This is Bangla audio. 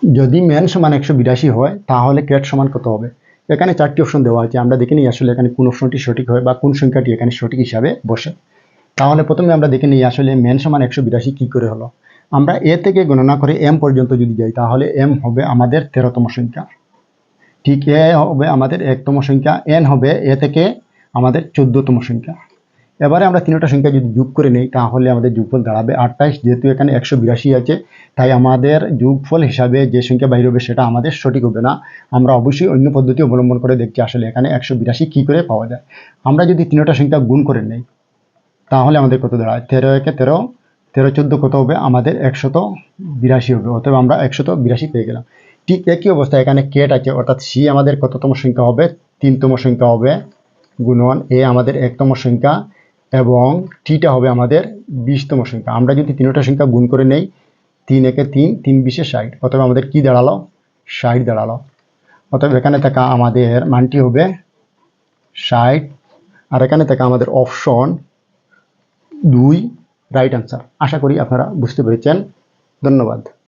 যদি ম্যান সমান 182 হয় তাহলে ক্যাট সমান কত হবে? এখানে 4টি অপশন দেওয়া আছে, আমরা দেখে নিই আসলে এখানে কোন অপশনটি সঠিক হয় বা কোন সংখ্যাটি এখানে সঠিক হিসাবে বসে। তাহলে প্রথমে আমরা দেখে নিই আসলে ম্যান সমান 182 কী করে হলো। আমরা এ থেকে গণনা করে এম পর্যন্ত যদি যাই তাহলে এম হবে আমাদের 13তম সংখ্যা, ঠিক এ হবে আমাদের 1তম সংখ্যা, এন হবে এ থেকে আমাদের 14তম সংখ্যা। এবারে আমরা তিনটা সংখ্যা যদি যোগ করে নিই তাহলে আমাদের যোগফল দাঁড়াবে 28। যেহেতু এখানে 182 আছে তাই আমাদের যোগফল হিসাবে যে সংখ্যা বাইরে হবে সেটা আমাদের সঠিক হবে না। আমরা অবশ্যই অন্য পদ্ধতি অবলম্বন করে দেখছি আসলে এখানে 182 কী করে পাওয়া যায়। আমরা যদি তিনটা সংখ্যা গুণ করে নিই তাহলে আমাদের কত দাঁড়ায়? 13 একে 13, 13 14 কত হবে? আমাদের 182 হবে। অতএব আমরা 182 পেয়ে গেলাম। ঠিক একই অবস্থা এখানে কেট আছে, অর্থাৎ সি আমাদের কততম সংখ্যা হবে? 3তম সংখ্যা হবে, গুণন এ আমাদের 1তম সংখ্যা এবং টিটা হবে আমাদের 20তম সংখ্যা। আমরা যদি তিনটা সংখ্যা গুণ করে নেই, 3 একে 3, 3 20 60, অতএব আমাদের কি দাঁড়ালো? 60 দাঁড়ালো। অতএব এখানে থাকা আমাদের মানটি হবে 60, আর এখানে থাকা আমাদের অপশন 2 রাইট আনসার। আশা করি আপনারা বুঝতে পেরেছেন। ধন্যবাদ।